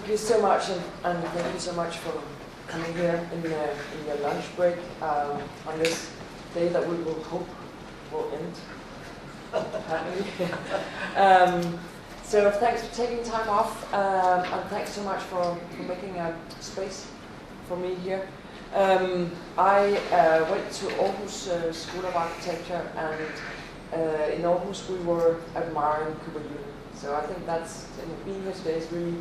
Thank you so much, and thank you so much for coming here in your lunch break on this day that we will hope will end, apparently. So thanks for taking time off, and thanks so much for making a space for me here. I went to Aarhus School of Architecture, and in Aarhus we were admiring Cooper. So I think that's, being here today is really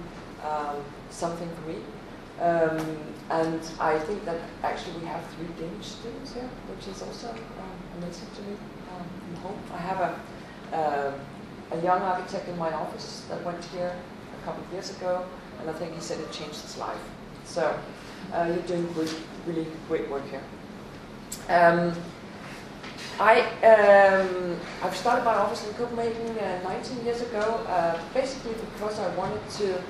something for me. And I think that actually we have 3 Danish students here, which is also amazing to me from home. I have a young architect in my office that went here a couple of years ago, and I think he said it changed his life. So you're doing really great work here. I've started my office in Copenhagen 19 years ago, basically because I wanted to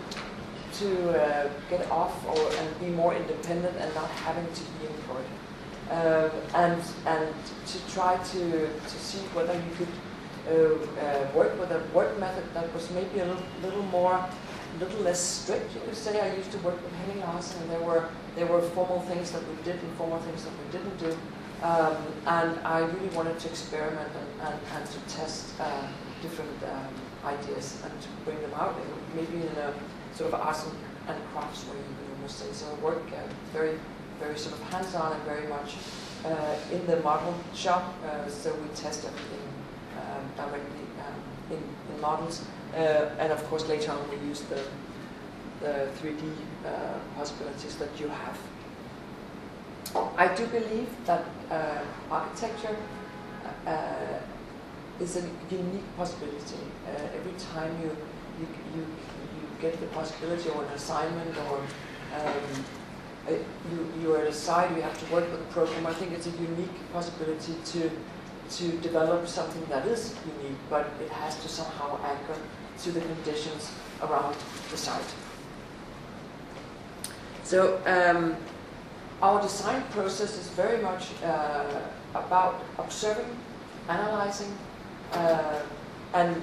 get off and be more independent and not having to be employed, and to try to see whether you could work with a work method that was maybe a little less strict. You could say I used to work with Henning, and there were formal things that we did and formal things that we didn't do. And I really wanted to experiment and to test different ideas and to bring them out, maybe in a sort of arts and crafts way, you must say. So I work very, very sort of hands-on and very much in the model shop. So we test everything directly in models, and of course later on we use the 3D possibilities that you have. I do believe that architecture is a unique possibility. Every time you get the possibility or an assignment, or you are assigned, you have to work with a program. I think it's a unique possibility to develop something that is unique, but it has to somehow anchor to the conditions around the site. So our design process is very much about observing, analyzing, and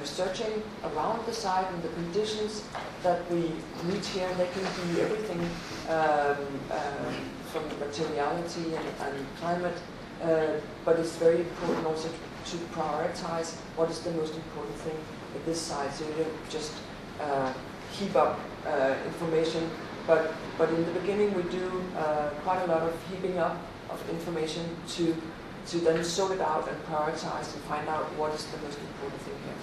researching around the site and the conditions that we meet here. They can be everything from materiality and climate, but it's very important also to prioritize what is the most important thing at this site. So you don't just heap up information. But in the beginning we do quite a lot of heaping up of information to then sort it out and prioritize and find out what is the most important thing here.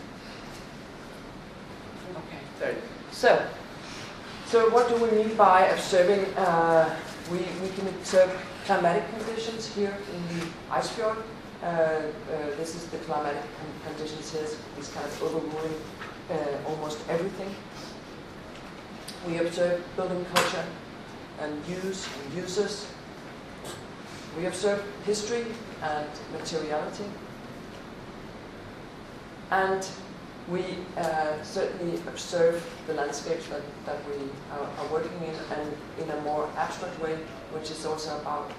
Okay, so what do we mean by observing? We can observe climatic conditions here in the ice fjord. This is the climatic conditions here. It's kind of overruling almost everything. We observe building culture and use and users. We observe history and materiality. And we certainly observe the landscapes that we are working in, and in a more abstract way, which is also about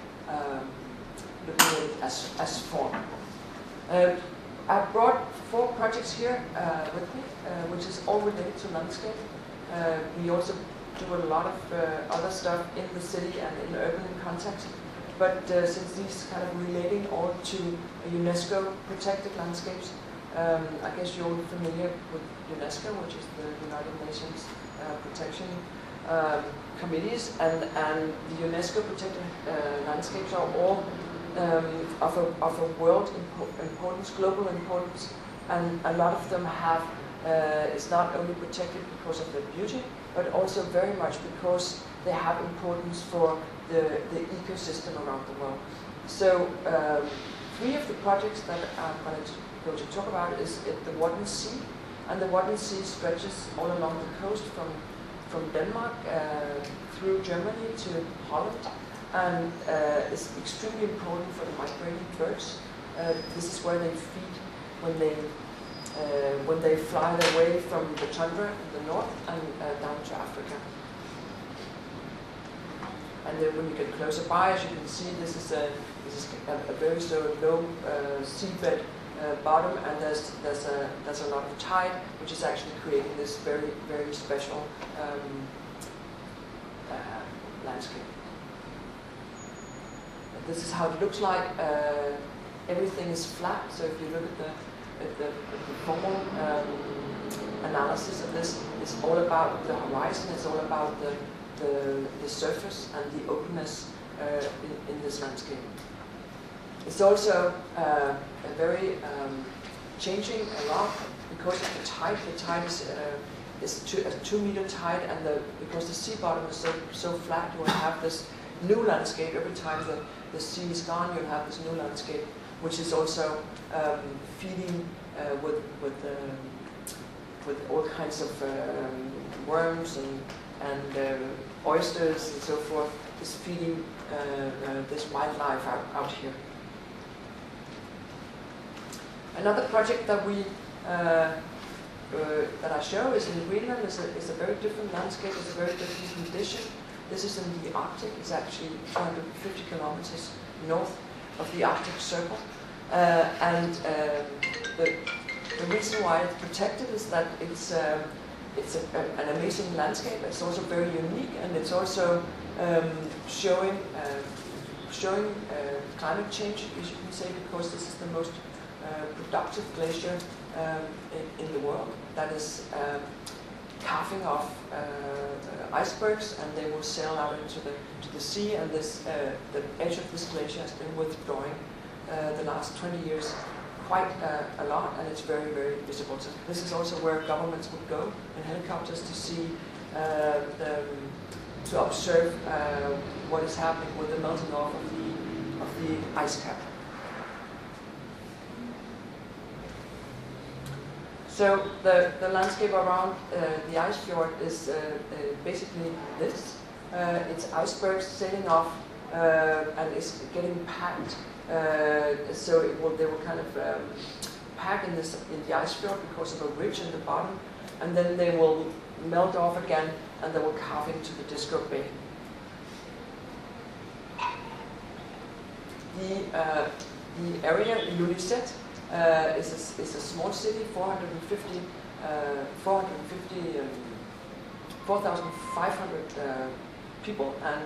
looking at it as form. I brought 4 projects here with me, which is all related to landscape. We also do a lot of other stuff in the city and in urban context, but since these kind of relating all to UNESCO protected landscapes, I guess you're familiar with UNESCO, which is the United Nations protection committees, and the UNESCO protected landscapes are all of a world importance, global importance, and a lot of them have is not only protected because of their beauty, but also very much because they have importance for the ecosystem around the world. So 3 of the projects that I'm going to talk about is at the Wadden Sea, and the Wadden Sea stretches all along the coast from Denmark through Germany to Holland, and is extremely important for the migrating birds. This is where they feed when they fly their way from the tundra in the north and down to Africa. And then when you get closer by, as you can see, this is a very sort of low seabed bottom, and there's a lot of tide, which is actually creating this very, very special landscape. This is how it looks like. Everything is flat, so if you look at the formal analysis of this, it's all about the horizon, it's all about the surface and the openness in this landscape. It's also very changing a lot because of the tide. The tide is a 2 meter tide, and because the sea bottom is so flat, you will have this new landscape every time the sea is gone. You'll have this new landscape, which is also feeding with all kinds of worms and oysters and so forth. Is feeding this wildlife out here. Another project that we that I show is in Greenland. Is a very different landscape. It's a very different condition. This is in the Arctic. It's actually 250 kilometers north of the Arctic Circle, and the reason why it's protected is that it's an amazing landscape. It's also very unique, and it's also showing climate change, as you can say, because this is the most productive glacier in the world that is carving off icebergs, and they will sail out into the sea. And this the edge of this glacier has been withdrawing the last 20 years quite a lot, and it's very, very visible. So this is also where governments would go in helicopters to see to observe what is happening with the melting off of the ice cap. So the landscape around the ice fjord is basically this. It's icebergs sailing off and it's getting packed. So they will kind of pack in the ice fjord because of a ridge in the bottom, and then they will melt off again, and they will carve into the Disco Bay. The area in Lunchtime is a small city, 4,500 people and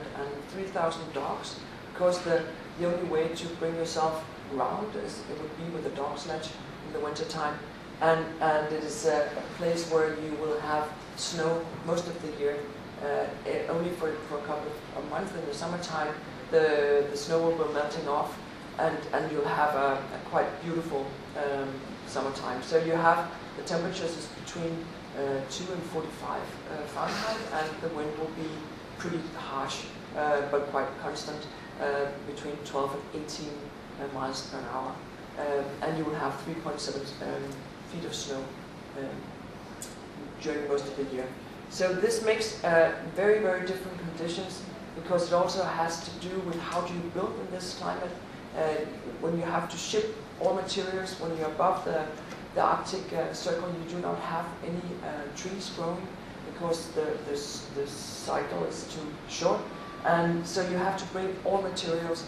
3,000 dogs, because the only way to bring yourself around it would be with a dog sledge in the winter time, and it is a place where you will have snow most of the year. Only for a couple of months in the summertime, the snow will be melting off, and you'll have a quite beautiful summertime. So you have the temperatures is between 2 and 45 Fahrenheit, and the wind will be pretty harsh but quite constant, between 12 and 18 miles per hour, and you will have 3.7 feet of snow during most of the year. So this makes very, very different conditions, because it also has to do with how do you build in this climate. When you have to ship all materials, when you're above the Arctic Circle, you do not have any trees growing, because the cycle is too short. And so you have to bring all materials,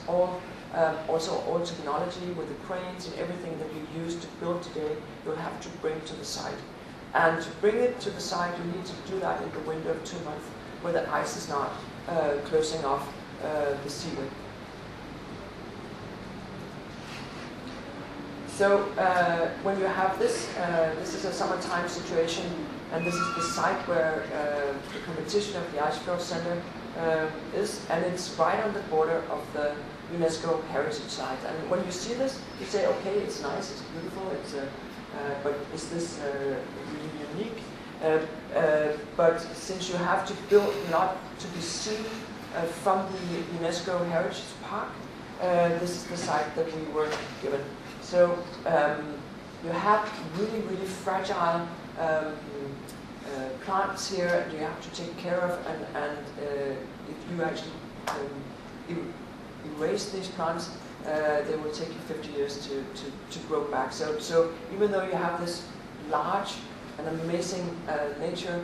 also all technology with the cranes and everything that you use to build today, you'll have to bring to the site. And to bring it to the site, you need to do that in the window of 2 months, where the ice is not closing off the seaway. So when you have this, this is a summertime situation, and this is the site where the competition of the Ice Fjord Center is, and it's right on the border of the UNESCO heritage site. And when you see this, you say, okay, it's nice, it's beautiful, but is this really unique? But since you have to build not to be seen from the UNESCO Heritage Park, this is the site that we were given. So you have really, really fragile plants here that you have to take care of, and if you actually erase these plants, they will take you 50 years to grow back. So even though you have this large and amazing nature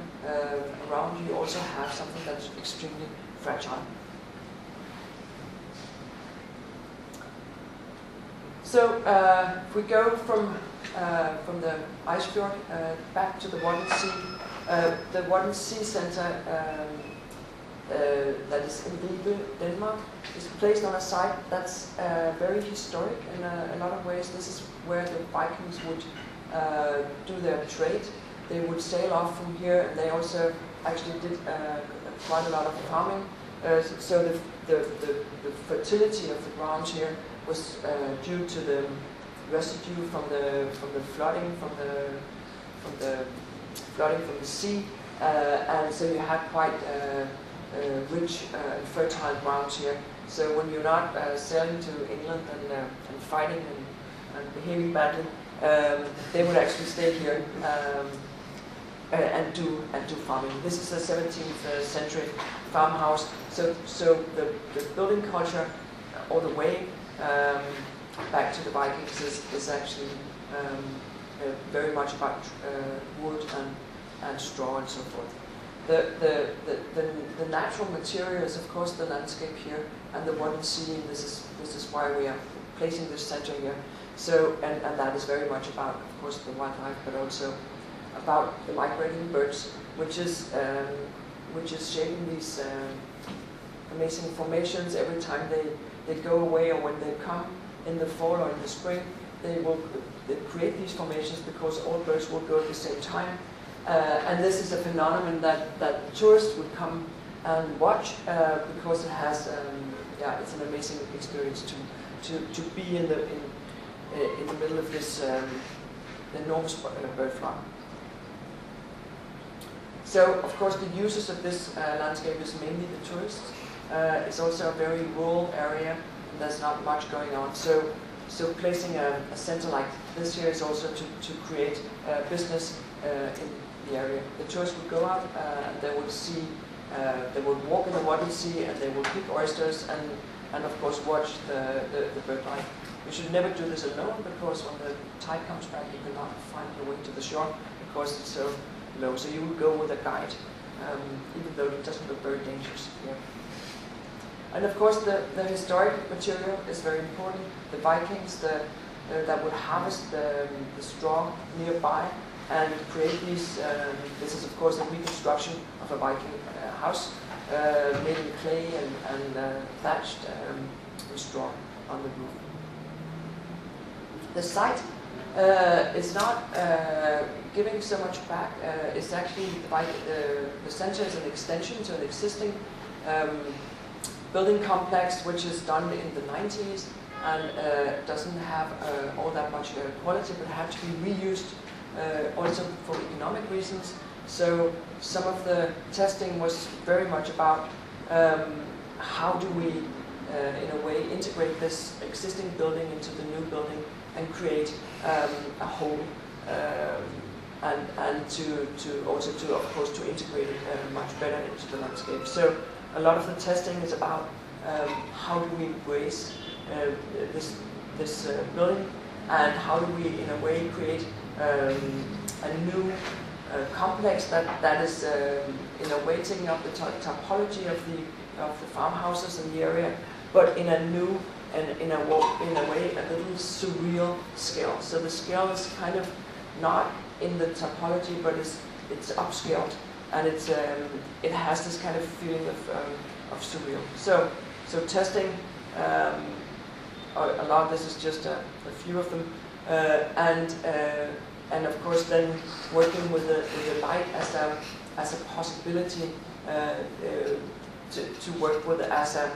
around you, you also have something that's extremely fragile. So if we go from the ice fjord back to the Wadden Sea, the Wadden Sea Center that is in Ribe, Denmark, is placed on a site that's very historic in a lot of ways. This is where the Vikings would do their trade. They would sail off from here, and they also actually did quite a lot of farming. So the fertility of the ground here was due to the residue from the flooding from the sea, and so you had quite rich and fertile ground here. So when you're not sailing to England and fighting and behaving badly, they would actually stay here and do farming. This is a 17th century farmhouse. So the building culture all the way back to the Vikings is actually very much about wood and straw and so forth. The natural material is of course the landscape here and the Wadden Sea. And this is why we are placing this center here. So and that is very much about, of course, the wildlife, but also about the migrating birds, which is shaping these amazing formations every time they go away, or when they come in the fall or in the spring. They create these formations because all birds will go at the same time. And this is a phenomenon that tourists would come and watch because it has, it's an amazing experience to be in the middle of this enormous bird flock. So, of course, the users of this landscape is mainly the tourists. It's also a very rural area, and there's not much going on. So placing a center like this here is also to create business in the area. The tourists would go out and they would see, they would walk in the Wadden Sea, and they would pick oysters and of course watch the bird life. You should never do this alone, because when the tide comes back you cannot find your way to the shore because it's so low. So you would go with a guide, even though it doesn't look very dangerous here. And of course the historic material is very important. The Vikings that would harvest the straw nearby and create these, this is of course a reconstruction of a Viking house made in clay and thatched with straw on the roof. The site is not giving so much back. It's actually the center is an extension to an existing building complex, which is done in the 90s and doesn't have all that much quality, but had to be reused also for economic reasons. So some of the testing was very much about how do we, in a way, integrate this existing building into the new building and create a whole, and to also to, of course, to integrate it much better into the landscape. So a lot of the testing is about how do we embrace this building, and how do we, in a way, create a new complex that is, in a way, taking up the topology of the farmhouses in the area, but in a new and in a way a little surreal scale. So the scale is kind of not in the topology, but it's upscaled, and it has this kind of feeling of surreal. So testing, a lot of this is just a few of them, and of course then working with the light as a possibility to work with it as a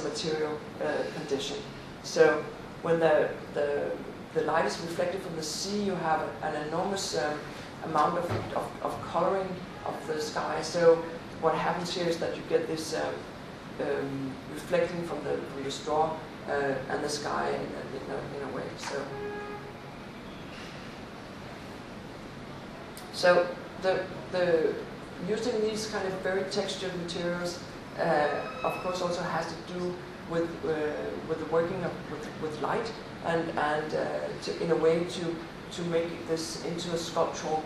material condition. So when the light is reflected from the sea, you have an enormous amount of coloring of the sky. So what happens here is that you get this reflecting from the straw and the sky in a way. So the using these kind of very textured materials, of course, also has to do with the working with light and in a way to make this into a sculptural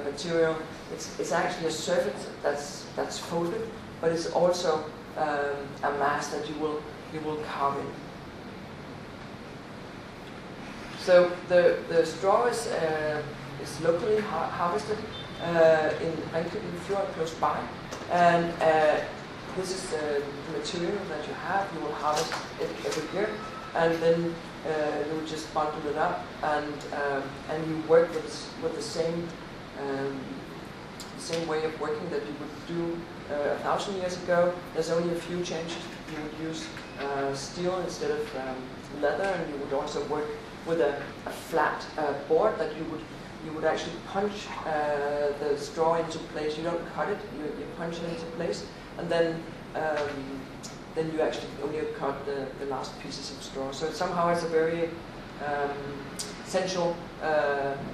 material. It's actually a surface that's folded, but it's also a mass that you will carve in. So the straw is locally harvested in Ringkøbing Fjord close by, and this is the material that you have. You will harvest it every year, and then you will just bundle it up, and you work with the same way of working that you would do 1,000 years ago. There's only a few changes. You would use steel instead of leather, and you would also work with a flat board that you would actually punch the straw into place. You don't cut it; you punch it into place, and then you actually only cut the last pieces of straw. So somehow it's a very sensual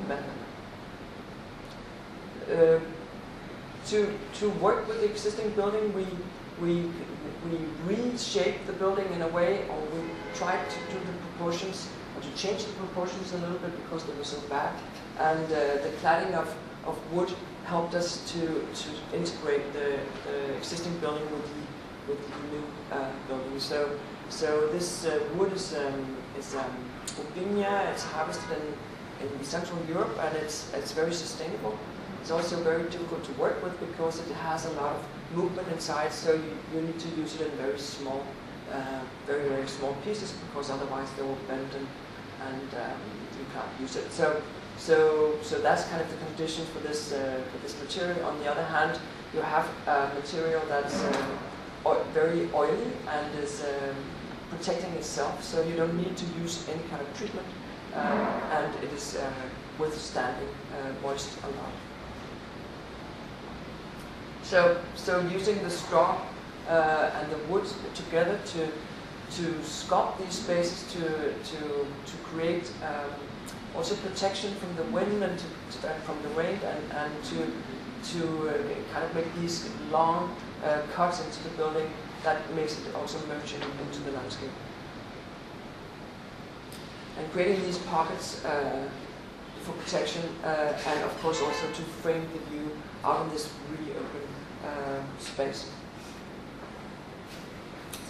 method. To work with the existing building, we reshape the building in a way, or we tried to do the proportions, or to change the proportions a little bit because they were so bad. And the cladding of wood helped us to integrate the existing building with the new building. So this wood is Ubinia. It's harvested in Central Europe, and it's very sustainable. It's also very difficult to work with because it has a lot of movement inside, so you need to use it in very small, very, very small pieces, because otherwise they will bend and you can't use it. So that's kind of the condition for this material. On the other hand, you have a material that's very oily and is protecting itself, so you don't need to use any kind of treatment, and it is withstanding moist a lot. So using the straw and the wood together to sculpt these spaces to create also protection from the wind and from the rain, and to kind of make these long cuts into the building, that makes it also merge into the landscape. And creating these pockets for protection, and of course also to frame the view out in this really open space.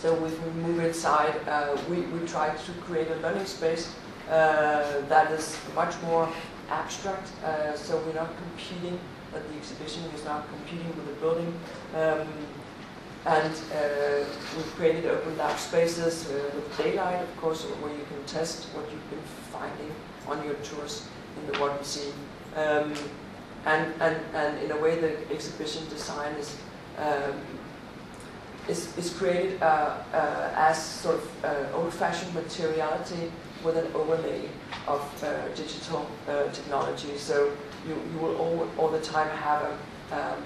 So if we move inside, we try to create a learning space that is much more abstract, so we're not competing, that the exhibition is not competing with the building. And we've created open lab spaces with daylight, of course, where you can test what you've been finding on your tours in the what we see. And in a way, the exhibition design is created as sort of old-fashioned materiality with an overlay of digital technology. So you will all the time have a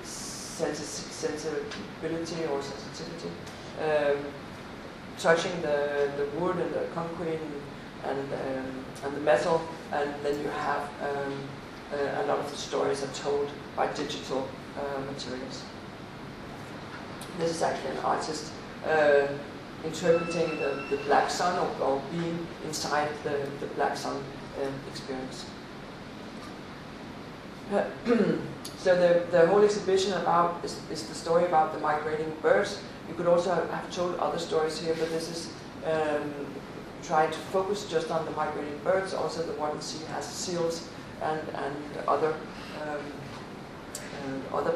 sensibility or sensitivity, touching the wood and the concrete and the metal, and then you have a lot of the stories are told by digital materials. This is actually an artist interpreting the black sun, or being inside the black sun experience. So the whole exhibition is the story about the migrating birds. You could also have told other stories here, but this is trying to focus just on the migrating birds. Also, the one scene has seals and other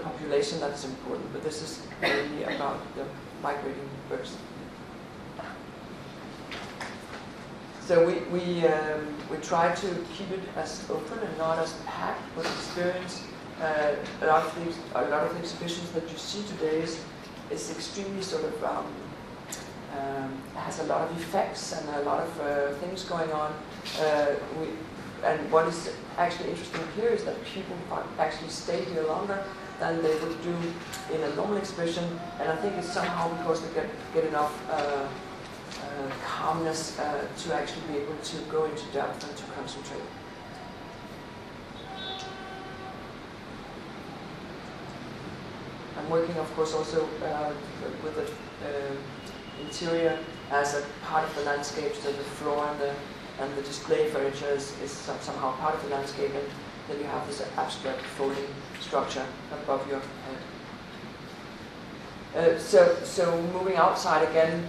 population that's important, but this is mainly about the migrating birds. So we try to keep it as open and not as packed with experience. A lot of the exhibitions that you see today is extremely sort of has a lot of effects and a lot of things going on. And what is actually interesting here is that people actually stay here longer than they would do in a normal exhibition, and I think it's somehow because they get enough calmness to actually be able to go into depth and to concentrate. I'm working, of course, also with the interior as a part of the landscape, so the floor and the display furniture is somehow part of the landscape, and then you have this abstract folding structure above your head. So moving outside again,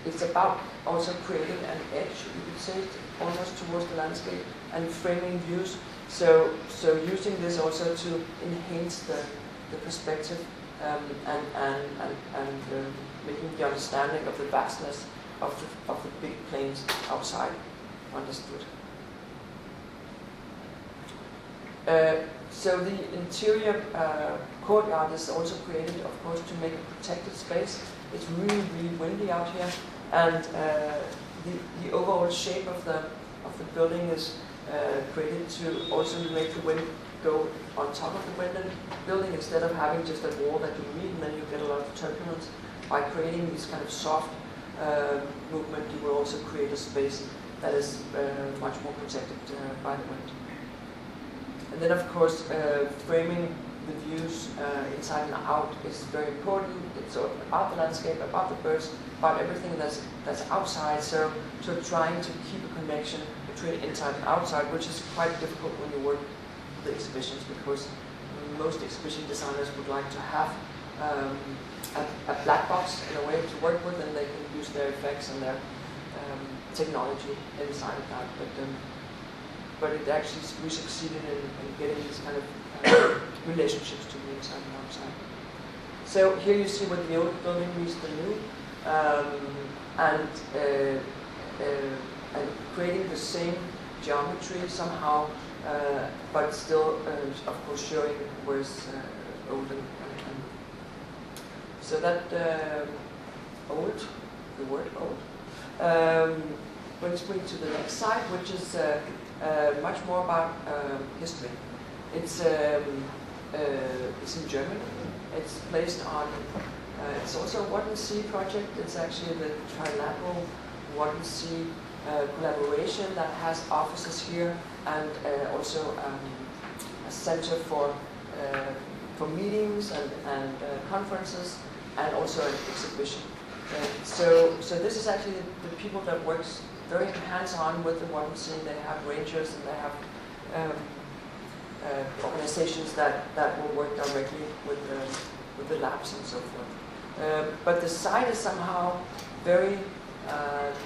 it's about also creating an edge, you could say, almost towards the landscape, and framing views. So using this also to enhance the perspective and making the understanding of the vastness of the big plains outside understood. So the interior courtyard is also created, of course, to make a protected space. It's really, really windy out here, and the overall shape of the building is created to also make the wind go on top of the building instead of having just a wall that you read and then you get a lot of turbulence. By creating this kind of soft movement, you will also create a space that is much more protected by the wind. And then, of course, framing the views inside and out is very important. It's about the landscape, about the birds, about everything that's outside. So trying to keep a connection between inside and outside, which is quite difficult when you work with the exhibitions, because most exhibition designers would like to have a black box in a way to work with, and they can use their effects and their technology inside of that. But it actually, we succeeded in getting these kind of relationships to the inside and outside. So here you see what the old building meets the new, and creating the same geometry somehow, but still, of course, showing where's old and so that old, the word old, brings me to the next slide, which is much more about history. It's in Germany. It's placed on. It's also a Water and Sea project. It's actually the trilateral Water and Sea collaboration that has offices here and also a center for meetings and conferences, and also an exhibition. So this is actually the people that works very hands-on with the Water and Sea. They have rangers and they have organizations that will work directly with the labs and so forth. But the site is somehow very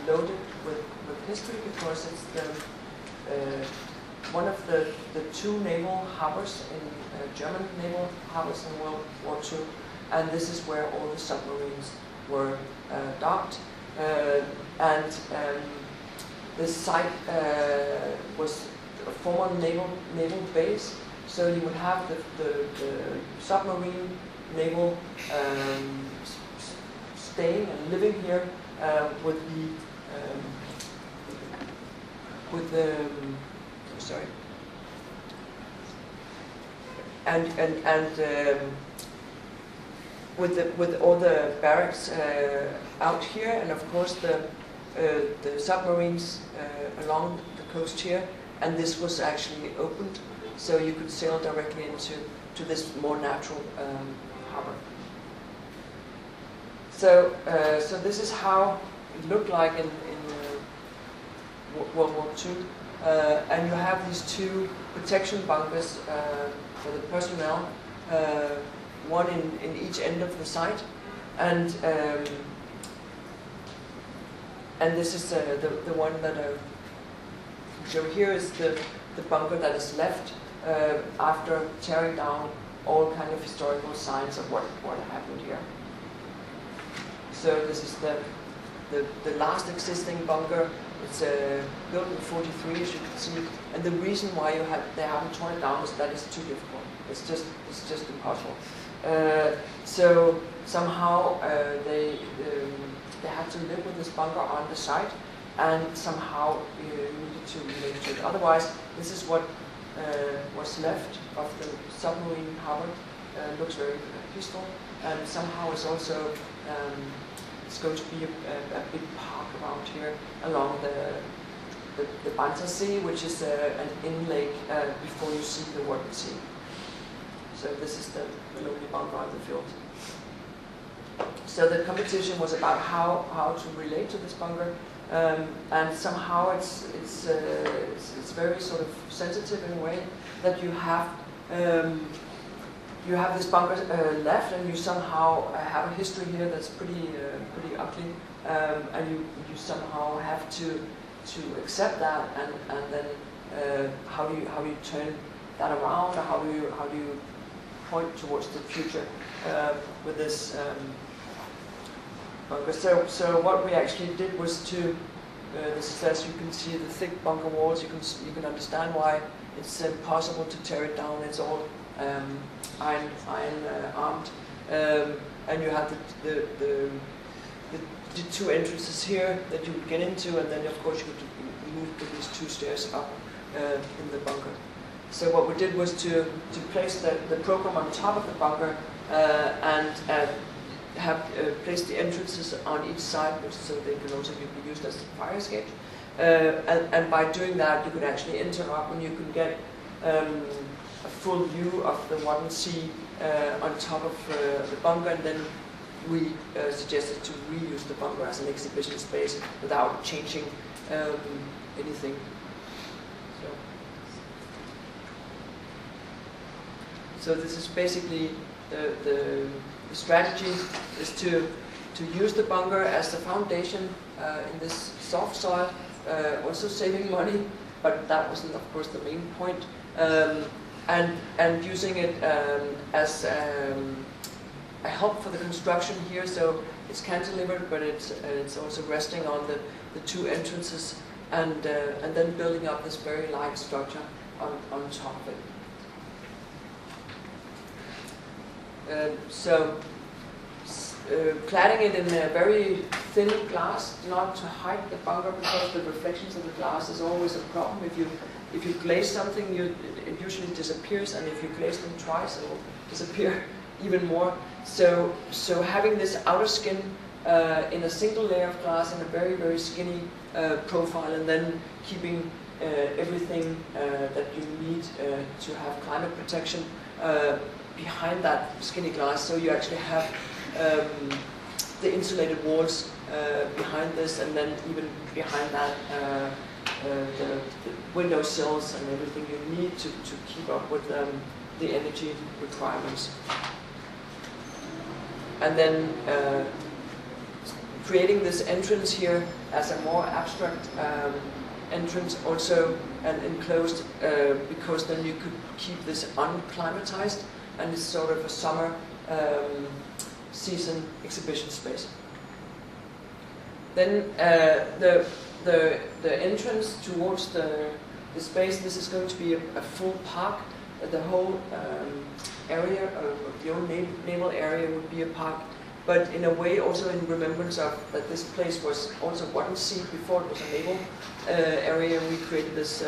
loaded with history, because it's one of the two naval harbors in German naval harbors in World War II, and this is where all the submarines were docked. And this site was a former naval base, so you would have the submarine naval staying and living here with all the barracks out here, and of course the submarines along the coast here, and this was actually opened, so you could sail directly into this more natural harbor. So this is how it looked like in World War II, and you have these two protection bunkers for the personnel, one in each end of the site, and this is the one that so here is the bunker that is left after tearing down all kind of historical signs of what happened here. So this is the last existing bunker. It's built in '43, as you can see, and the reason why they haven't torn it down is that it's too difficult. It's just impossible. So somehow they had to live with this bunker on the site, and somehow you needed to relate to it. Otherwise, this is what was left of the submarine harbor. Looks very peaceful, and somehow it's also it's going to be a big park around here along the Banter Sea, which is an in-lake before you see the Water Sea. So this is the lonely bunker on the field. So the competition was about how to relate to this bunker, and somehow it's very sort of sensitive in a way that you have you have this bunker left, and you somehow have a history here that's pretty ugly, and you somehow have to accept that, and then how do you turn that around, or how do you point towards the future with this bunker? So what we actually did was to this is, as you can see, the thick bunker walls. You can understand why it's impossible to tear it down. It's all iron armed, and you have the two entrances here that you would get into, and then of course you could move these two stairs up in the bunker. So what we did was to place the program on top of the bunker and have placed the entrances on each side, so they can also be used as fire escape. And by doing that, you could actually interrupt, and you can get a full view of the Wadden Sea on top of the bunker, and then we suggested to reuse the bunker as an exhibition space without changing anything. So this is basically the strategy is to use the bunker as the foundation in this soft soil, also saving money, but that wasn't, of course, the main point, and using it as a help for the construction here. So it's cantilevered, but it's also resting on the two entrances, and then building up this very light structure on top of it. Cladding it in a very thin glass, not to hide the bunker, because the reflections of the glass is always a problem. If you glaze something, it usually disappears, and if you glaze them twice, it will disappear even more. So having this outer skin in a single layer of glass in a very, very skinny profile, and then keeping everything that you need to have climate protection behind that skinny glass, so you actually have the insulated walls behind this, and then even behind that the window sills and everything you need to keep up with the energy requirements. And then creating this entrance here as a more abstract entrance, also and enclosed, because then you could keep this unclimatized, and it's sort of a summer season exhibition space. Then the entrance towards the space, this is going to be a full park. The whole area, the old naval area, would be a park, but in a way also in remembrance of that this place was also Wadden Sea before it was a naval area. We created this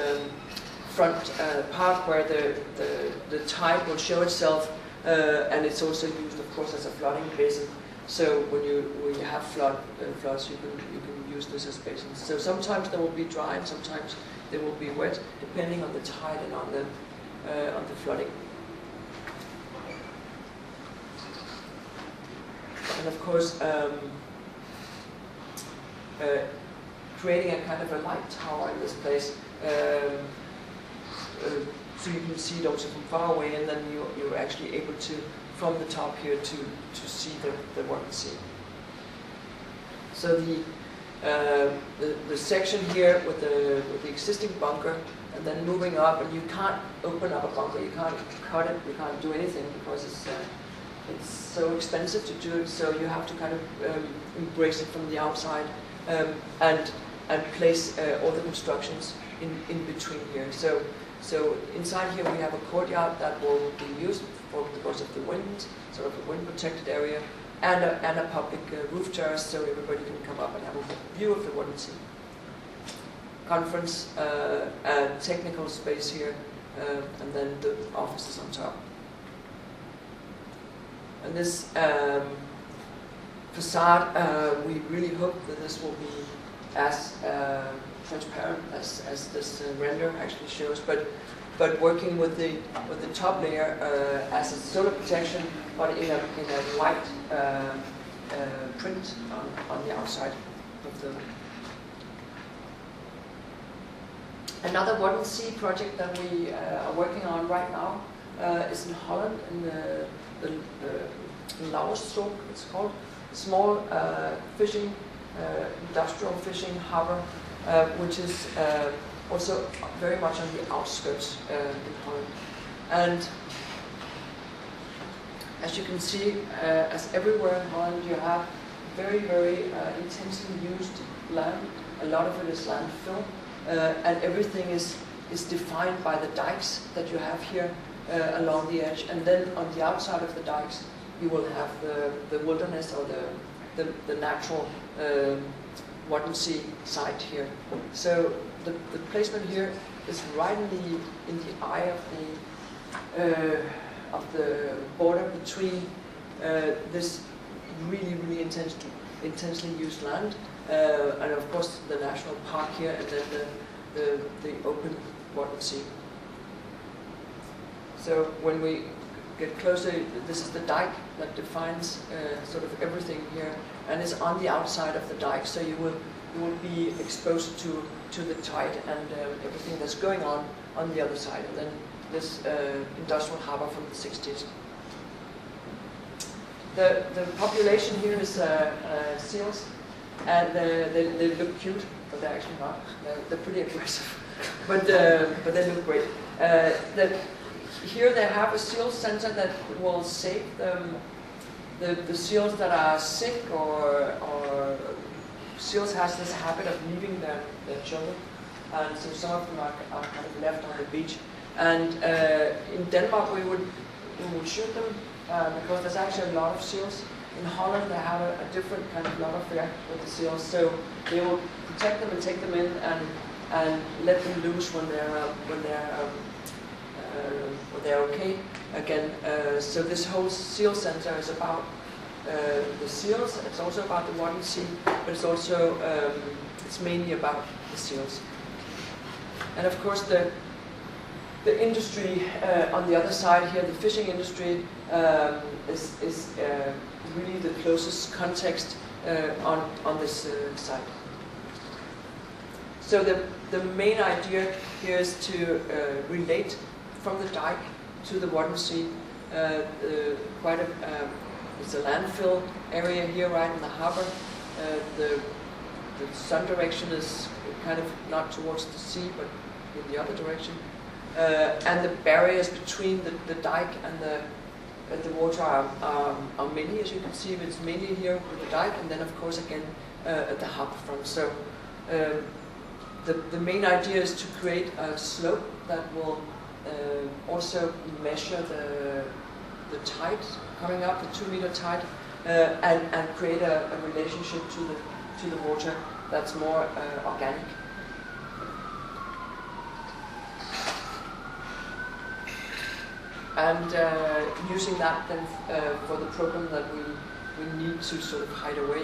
front park where the tide will show itself, and it's also used, of course, as a flooding basin. So when you have floods, you can use this as basins. So sometimes they will be dry, and sometimes they will be wet, depending on the tide and on the flooding. And of course, creating a kind of a light tower in this place, so you can see it also from far away, and then you're actually able to, from the top here, to see the Wadden Sea. So the section here with the existing bunker, and then moving up, and you can't open up a bunker, you can't cut it, you can't do anything, because it's so expensive to do it. So you have to kind of embrace it from the outside, and place all the constructions in between here. So inside here we have a courtyard that will be used because of the wind, sort of a wind-protected area, and a public roof terrace, so everybody can come up and have a view of the Wadden Sea. Conference and technical space here, and then the offices on top. And this facade, we really hope that this will be as transparent as this render actually shows, but working with the top layer as a solar protection, but in a white print on the outside of the. Another Wadden Sea project that we are working on right now is in Holland, in the Lauwerstrook, it's called. Small fishing, industrial fishing harbor, which is also very much on the outskirts in Holland. And as you can see, as everywhere in Holland, you have very, very intensely used land. A lot of it is landfill, and everything is defined by the dikes that you have here along the edge. And then on the outside of the dikes, you will have the wilderness or the natural Waddensee site here. So the placement here is right in the eye of the border between this really, really intensely used land and of course the national park here, and then the open Waddensee. So when we get closer, this is the dike that defines sort of everything here, and is on the outside of the dike, so you will be exposed to the tide and everything that's going on the other side. And then this industrial harbor from the 60s. The population here is seals, and they look cute, but they're actually not. They're pretty aggressive, but they look great. Here they have a seal center that will save the seals that are sick, or seals has this habit of leaving their children, and so some of them are kind of left on the beach. And in Denmark we would shoot them because there's actually a lot of seals. In Holland they have a different kind of love affair with the seals, so they will protect them and take them in and let them loose when they're okay again. So this whole seal center is about the seals. It's also about the Waddensee, but it's also it's mainly about the seals. And of course the industry on the other side here, the fishing industry, is really the closest context on this site. So the main idea here is to relate from the dike to the Waddensee. It's a landfill area here, right in the harbor. The sun direction is kind of not towards the sea, but in the other direction. And the barriers between the dike and the water are many, as you can see. It's mainly here with the dike, and then of course again at the harbor front. So the main idea is to create a slope that will also measure the tide coming up, the 2-meter tide, and create a relationship to the water that's more organic. And using that then for the program that we need to sort of hide away,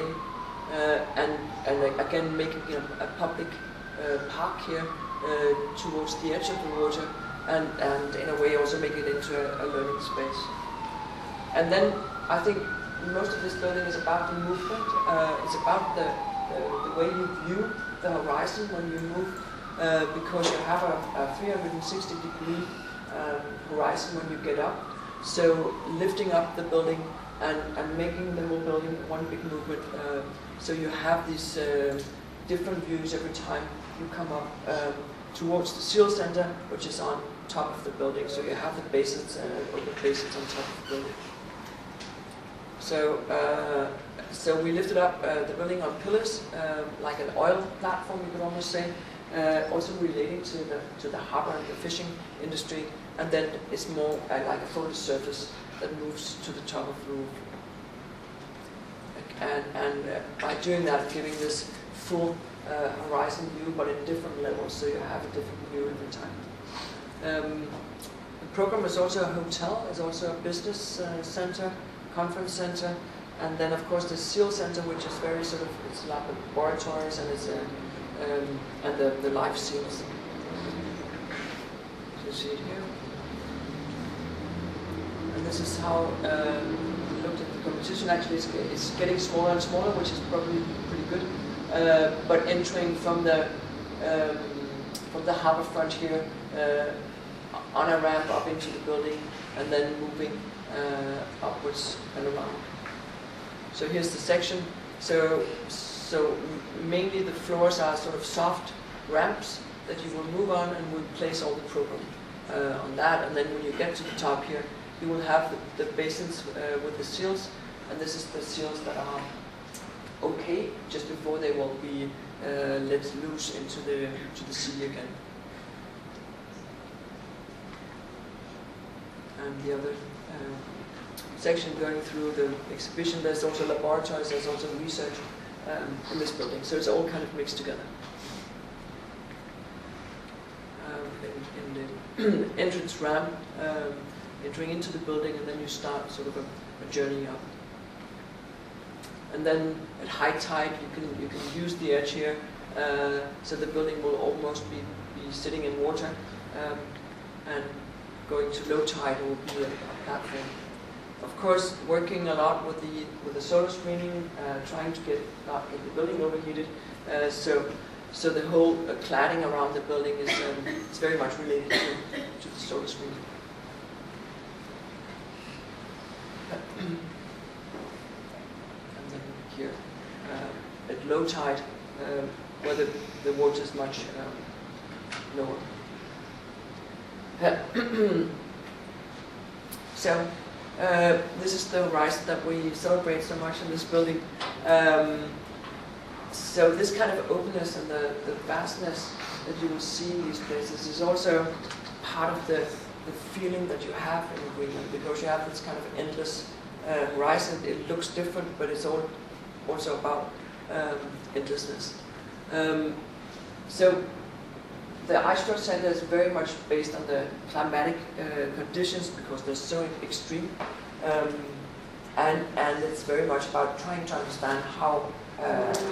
and again making a public park here towards the edge of the water, and in a way also make it into a learning space. And then I think most of this building is about the movement. It's about the way you view the horizon when you move, because you have a 360-degree horizon when you get up. So lifting up the building and making the whole building one big movement. So you have these different views every time you come up towards the seal center, which is on top of the building. So you have the basins, open basins on top of the building. So we lifted up the building on pillars, like an oil platform, you could almost say, also relating to the harbor and the fishing industry. And then it's more like a floating surface that moves to the top of the roof. And by doing that, giving this full horizon view, but in different levels, so you have a different view every time. The program is also a hotel, it's also a business center, conference center, and then of course the seal center, which is very sort of, it's laboratories and it's and the life seals. You see it here. And this is how we looked at the competition. Actually, it's getting smaller and smaller, which is probably pretty good. But entering from the harbor front here, on a ramp up into the building and then moving upwards and around. So here's the section. So mainly the floors are sort of soft ramps that you will move on, and we'll place all the program on that. And then when you get to the top here, you will have the basins with the seals, and this is the seals that are okay just before they will be let loose into the sea again. And the other section going through the exhibition, there's also laboratories, there's also research in this building, so it's all kind of mixed together. In the entrance ramp, entering into the building, and then you start sort of a journey up. And then at high tide, you can use the edge here, so the building will almost be sitting in water, and going to low tide will be a platform. Of course, working a lot with the solar screening, trying to not get the building overheated. So the whole cladding around the building is very much related to the solar screening. And then here, at low tide, where the water is much lower. So this is the horizon that we celebrate so much in this building. So this kind of openness and the vastness that you will see in these places is also part of the feeling that you have in Greenland, because you have this kind of endless horizon. It looks different, but it's also about endlessness. So the Ice Storage Center is very much based on the climatic conditions, because they're so extreme, and it's very much about trying to understand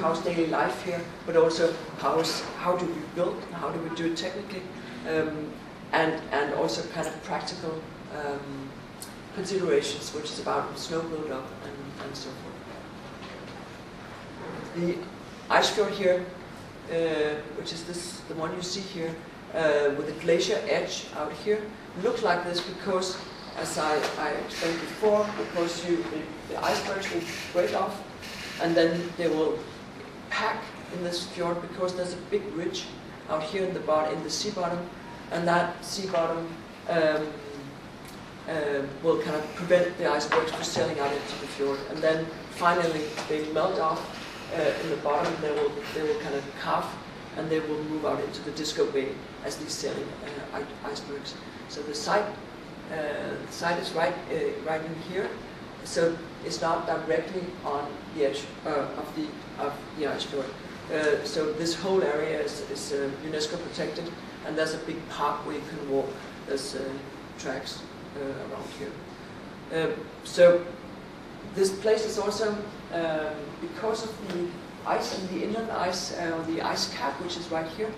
how's daily life here, but also how do we build, how do we do it technically, and also kind of practical considerations, which is about snow buildup and so forth. The ice fjord here, which is the one you see here, with the glacier edge out here, looks like this because, as I explained before, because the icebergs will break off, and then they will pack in this fjord, because there's a big ridge out here in the sea bottom, and that sea bottom will kind of prevent the icebergs from sailing out into the fjord, and then finally they melt off in the bottom. They will kind of calve, and they will move out into the Disco Bay as these sailing icebergs. So the site is right in here. So it's not directly on the edge of the ice fjord. So this whole area is UNESCO protected, and there's a big park where you can walk. There's tracks around here. So this place is also, because of the ice and the inland ice, the ice cap, which is right here,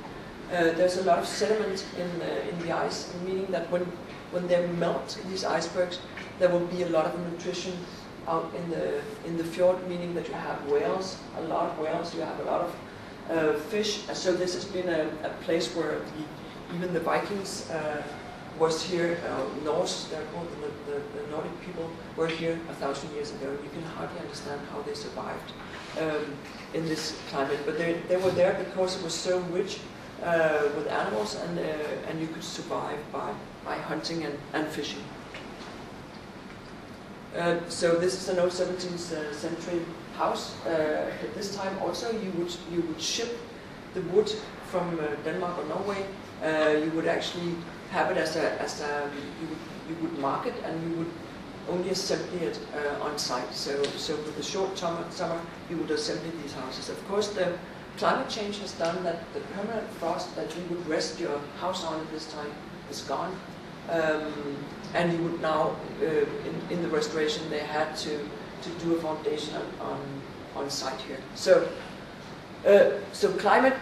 there's a lot of sediment in the ice, meaning that when they melt these icebergs, there will be a lot of nutrition out in the fjord, meaning that you have whales, a lot of whales, you have a lot of fish. So this has been a place where even the Vikings was here, Norse, they're called the Nordic people, were here 1,000 years ago. You can hardly understand how they survived in this climate, but they were there because it was so rich with animals, and you could survive by hunting and fishing. So this is an old 17th century house. At this time also you would ship the wood from Denmark or Norway. You would actually have it as you would mark it, and you would only assemble it on site. So with the short summer you would assemble these houses. Of course, the climate change has done that the permanent frost that you would rest your house on at this time is gone. And you would now, in the restoration, they had to do a foundation on site here. So climate,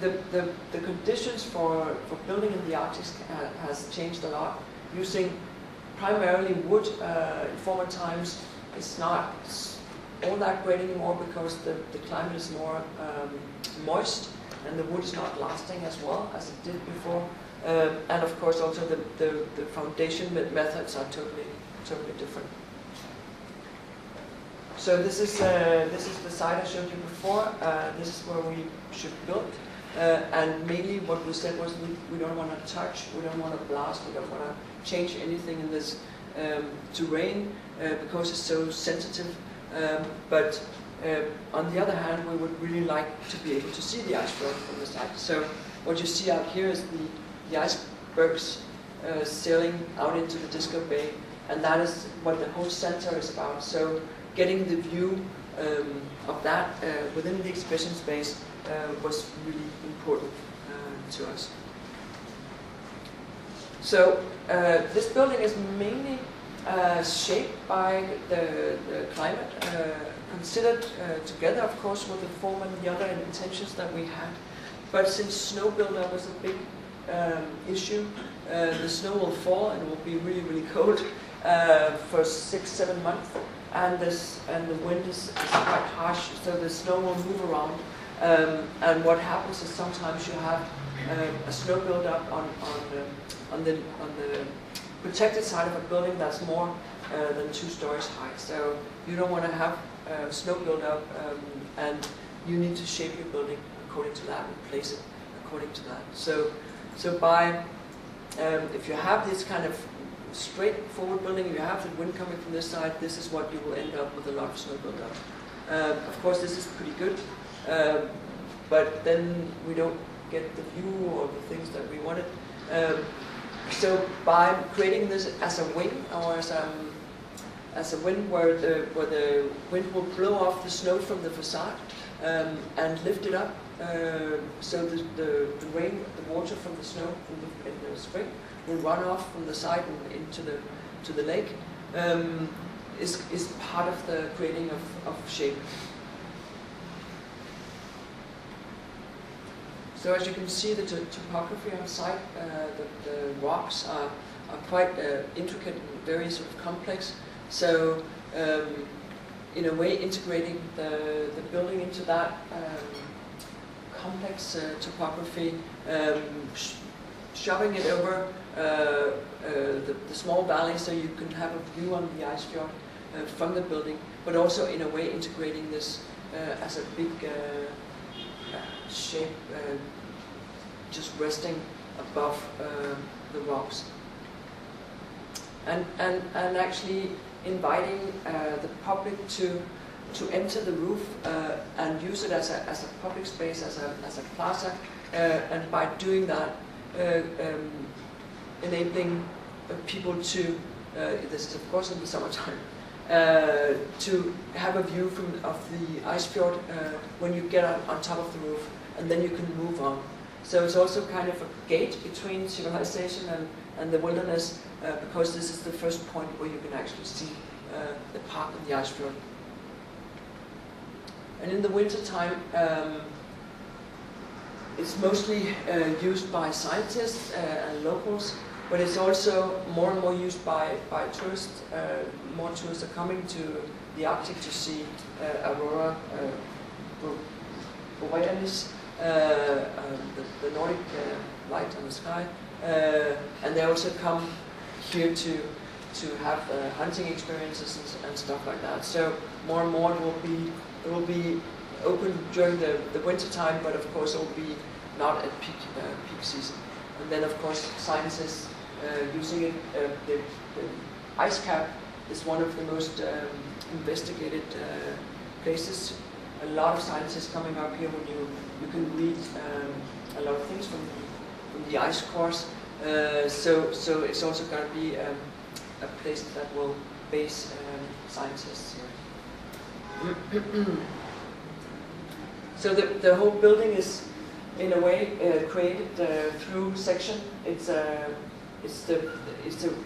the conditions for building in the Arctic has changed a lot. Using primarily wood in former times, it's not all that great anymore, because the climate is more moist, and the wood is not lasting as well as it did before. And of course also the foundation methods are totally different. So this is the site I showed you before. This is where we should build. And mainly what we said was we don't want to touch, we don't want to blast, we don't want to change anything in this terrain because it's so sensitive. But on the other hand, we would really like to be able to see the iceberg from the side. So what you see out here is the icebergs sailing out into the Disco Bay, and that is what the whole center is about. So getting the view of that within the exhibition space was really important to us. So this building is mainly shaped by the climate, considered together, of course, with the form and the other intentions that we had. But since snow buildup was a big issue, the snow will fall and it will be really, really cold for 6-7 months, and the wind is quite harsh, so the snow will move around. And what happens is sometimes you have a snow buildup on the protected side of a building that's more than 2 stories high. So you don't want to have snow buildup, and you need to shape your building according to that and place it according to that. So by if you have this kind of straightforward building, you have the wind coming from this side, this is what you will end up with, a lot of snow buildup. Of course, this is pretty good, but then we don't get the view or the things that we wanted. So by creating this as a wing, or as a wing where the wind will blow off the snow from the facade and lift it up, so the rain, the water from the snow in the spring will run off from the side and into the lake, is part of the creating of shape. So as you can see, the topography on site, the rocks are quite intricate and very sort of complex. So in a way, integrating the building into that complex topography, shoving it over the small valley so you can have a view on the ice fjord from the building, but also in a way integrating this as a big shape just resting above the rocks, and actually inviting the public to enter the roof and use it as a public space, as a plaza, and by doing that enabling people to this is of course in the summertime, to have a view of the ice fjord when you get on top of the roof, and then you can move on. So it's also kind of a gate between civilization and the wilderness, because this is the first point where you can actually see the park and the ice fjord. And in the winter time, it's mostly used by scientists and locals, but it's also more and more used by tourists. More tourists are coming to the Arctic to see aurora borealis, the Nordic light on the sky, and they also come here to have hunting experiences and stuff like that. So more and more it will be open during the winter time, but of course it will be not at peak season. And then of course scientists using it. The ice cap is one of the most investigated places. A lot of scientists coming up here when you can read a lot of things from the ice cores. So it's also going to be a place that will base scientists here. So the whole building is in a way created through section. It's the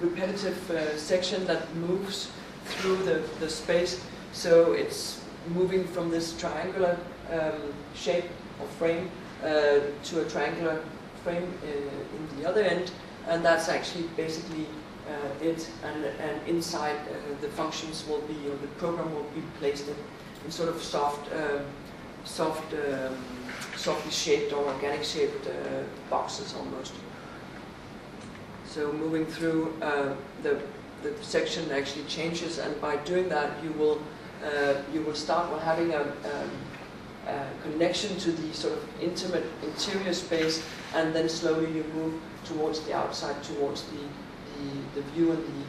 repetitive section that moves through the space. So it's moving from this triangular shape or frame to a triangular frame in the other end, and that's actually basically it. And inside the functions will be, or the program will be placed in sort of softly shaped or organic shaped boxes almost. So moving through the section actually changes, and by doing that, you will start with having a connection to the sort of intimate interior space, and then slowly you move towards the outside, towards the view and the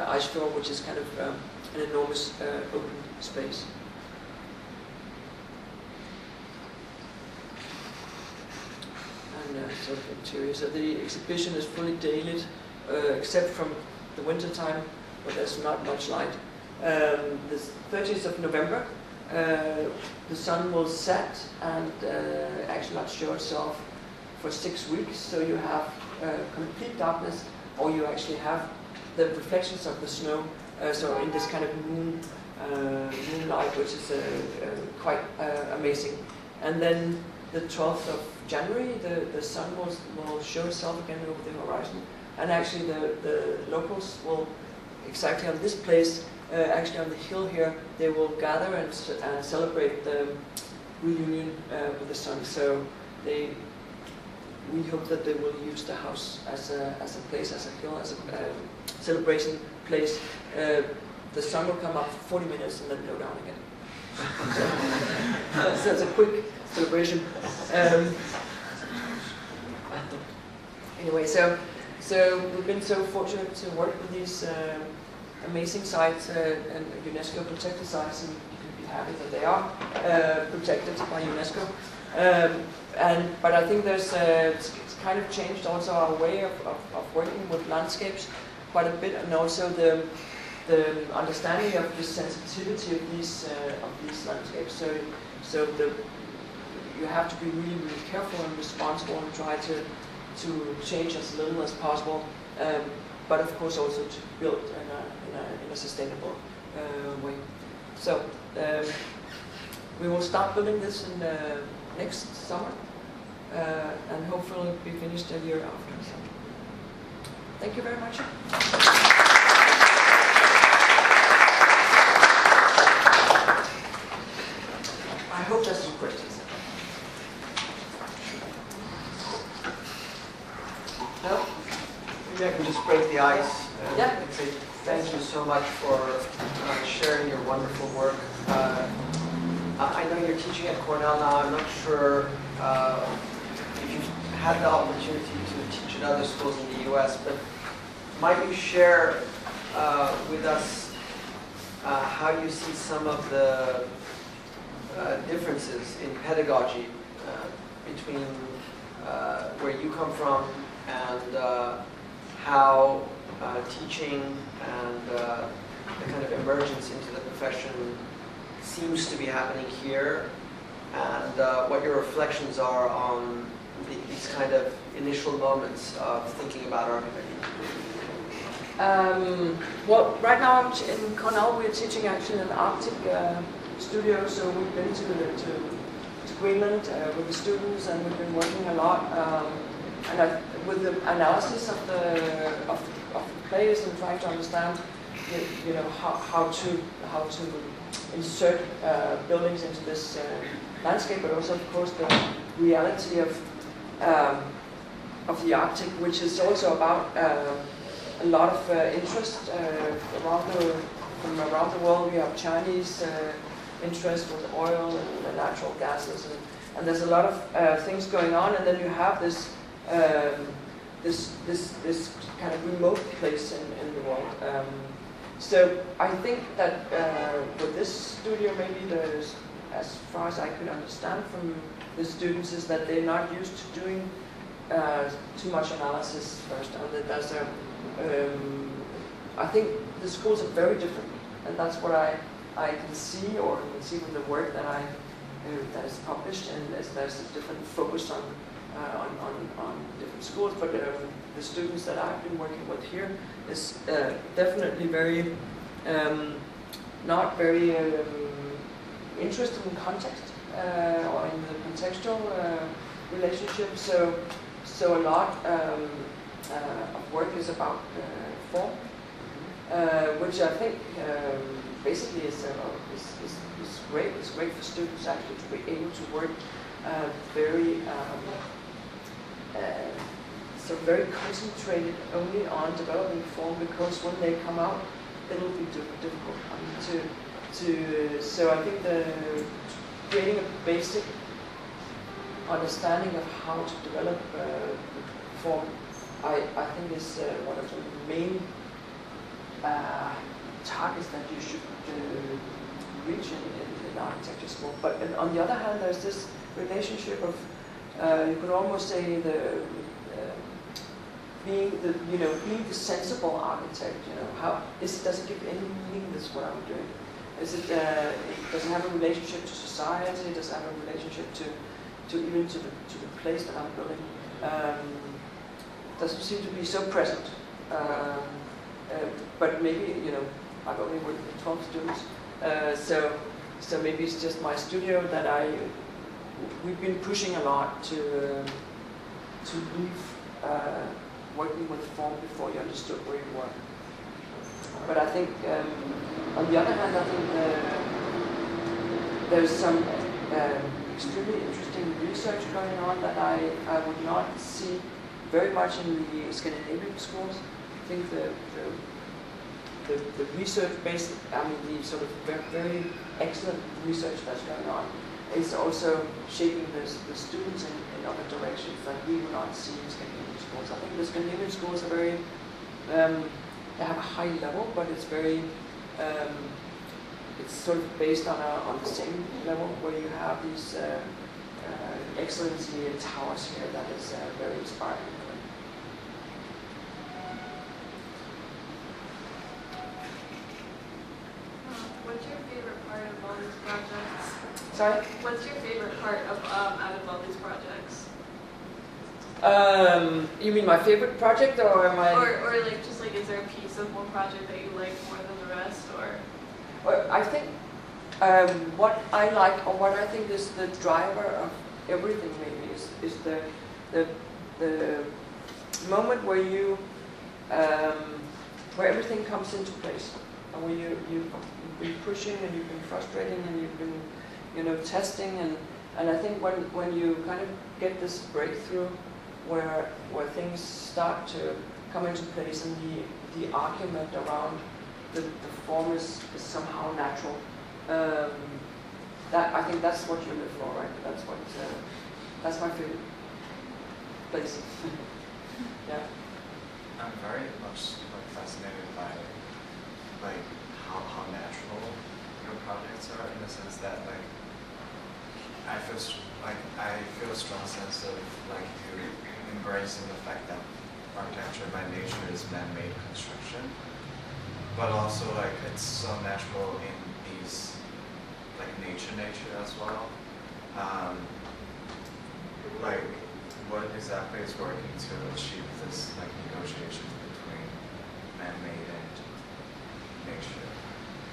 ice floor, which is kind of an enormous open space. And sort of interior. So the exhibition is fully daylit, except from the winter time, but there's not much light. The 30th of November, the sun will set and actually not show itself for 6 weeks, so you have complete darkness, or you actually have the reflections of the snow, so in this kind of moonlight, which is quite amazing. And then the 12th of January, the sun will show itself again over the horizon, and actually the locals will, exactly on this place, actually on the hill here, they will gather and celebrate the reunion with the sun. So we hope that they will use the house as a place, as a hill, as a celebration place. The sun will come up for 40 minutes and then go down again. So that's a quick celebration. Anyway, so we've been so fortunate to work with these amazing sites and UNESCO protected sites, and you can be happy that they are protected by UNESCO. But I think there's it's kind of changed also our way of working with landscapes quite a bit, and also the understanding of the sensitivity of these landscapes. So you have to be really, really careful and responsible and try to change as little as possible, but of course also to build in a sustainable way. So we will start building this in next summer, and hopefully be finished a year after. So thank you very much. I hope there's some questions. No? Maybe I can just break the ice. Yeah. And say thank you so much for sharing your wonderful work. I know you're teaching at Cornell now. I'm not sure if you've had the opportunity to teach at other schools in the US, but might you share with us how you see some of the differences in pedagogy between where you come from and how teaching and the kind of emergence into the profession seems to be happening here, and what your reflections are on these kind of initial moments of thinking about architecture. Well, right now in Cornell we're teaching actually an Arctic studio, so we've been to Greenland with the students, and we've been working a lot with the analysis of the plays and trying to understand, you know, how to insert buildings into this landscape, but also of course the reality of the Arctic, which is also about a lot of interest from around the world. We have Chinese interest with oil and the natural gases, and there's a lot of things going on, and then you have this this kind of remote place in the world. So I think that with this studio, maybe there's, as far as I could understand from the students, is that they're not used to doing too much analysis first, and that there's I think the schools are very different, and that's what I can see, or can see from the work that that is published, and there's a different focus on different schools, but the students that I've been working with here is definitely very not very interested in context or in the contextual relationship. So a lot of work is about form, which I think basically is great. It's great for students actually to be able to work very so very concentrated only on developing form, because when they come out, it'll be difficult. I mean, so I think creating a basic understanding of how to develop form, I think is one of the main targets that you should reach in architecture school. But on the other hand, there's this relationship of you could almost say being the sensible architect. Does it give any meaning? This what I'm doing? Does it have a relationship to society? Does it have a relationship to even to the place that I'm building? Doesn't seem to be so present. But maybe I've only worked with 12 students, so maybe it's just my studio that we've been pushing a lot to leave working with form before you understood where you were. But I think, on the other hand, I think there's some extremely interesting research going on that I would not see very much in the Scandinavian schools. I think the research-based, the sort of very excellent research that's going on is also shaping the students in other directions that we will not see in Scandinavian schools. I think the Scandinavian schools are very, they have a high level, but it's very, it's sort of based on the same level where you have these excellency towers here that is very inspiring. What's your favorite part of all these projects? Sorry? What's your favorite part out of all these projects? You mean my favorite project, or my? Or like just like, is there a piece of one project that you like more than the rest, or? Well, I think what I like, or what I think is the driver of everything, maybe is the moment where you where everything comes into place, and where you've been pushing and you've been frustrating and you've been testing, and I think when you kind of get this breakthrough where things start to come into place and the argument around the form is somehow natural, that I think that's what you live for, right? That's my favorite place. Yeah. I'm very much fascinated by how natural your projects are, in the sense that I feel a strong sense of you embracing the fact that architecture by nature is man-made construction, but also it's so natural in these nature as well. What exactly is working to achieve this negotiation between man-made and nature?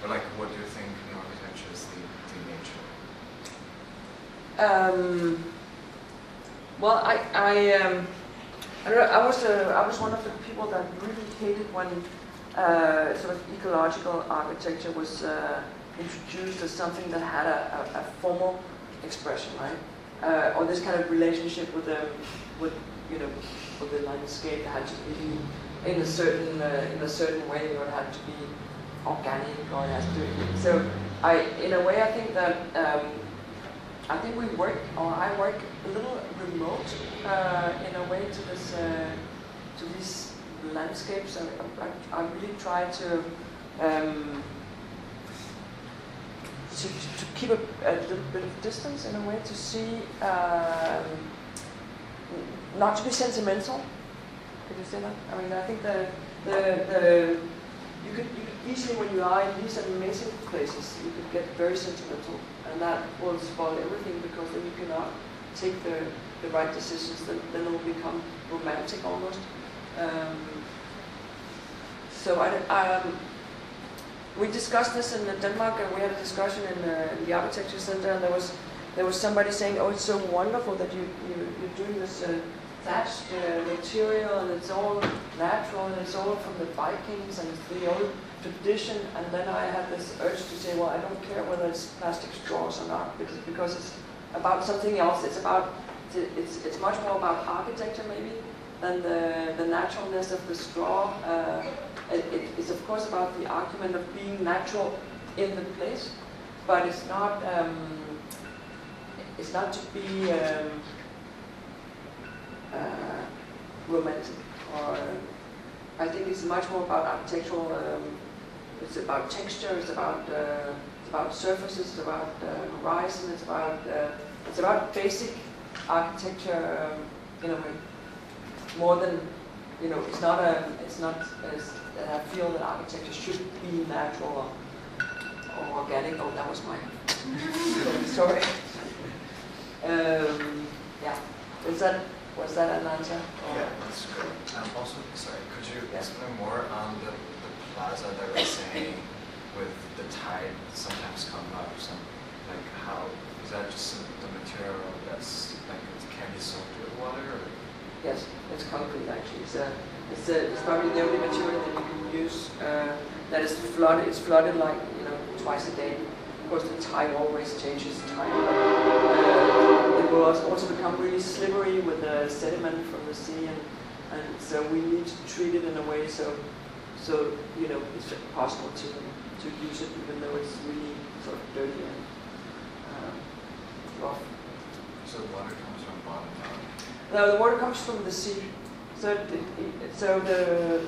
Or what do you think in architecture is the nature? Well, I don't know. I was one of the people that really hated when sort of ecological architecture was introduced as something that had a formal expression, right? Or this kind of relationship with the landscape that had to be in a certain way, or it had to be organic, or it has to be. So in a way, I think that I think I work a little remote in a way to these landscapes. I really try to keep a little bit of distance in a way, to see, not to be sentimental. Could you say that? I mean, I think you could easily, when you are in these amazing places, you could get very sentimental, and that will spoil everything, because then you cannot take the right decisions. Then it will become romantic almost. So we discussed this in Denmark, and we had a discussion in the architecture center, and there was somebody saying, "Oh, it's so wonderful that you're doing this thatched material, and it's all natural, and it's all from the Vikings, and it's the old tradition." And then I had this urge to say, well, I don't care whether it's plastic straws or not, because it's about something else. It's much more about architecture maybe than the naturalness of the straw. It's of course about the argument of being natural in the place, but it's not to be romantic, or I think it's much more about architectural. It's about texture. It's about surfaces. It's about horizon. It's about basic architecture in a way, more than It's not as I feel that architecture should be natural or organic. Oh, that was my sorry. Yeah. Was that an answer? Yeah, that's good. Also, sorry, could you explain more on the plaza that we're saying with the tide sometimes come up? Like how is that just the material that's like it can be soaked with water? Or? Yes, it's concrete actually. It's probably the only material that you can use that is flooded. It's flooded like twice a day. Of course, the tide always changes time. It will also become really slippery with the sediment from the sea, and so we need to treat it in a way so it's possible to use it even though it's really sort of dirty and rough. So the water comes from bottom down? No, the water comes from the sea. So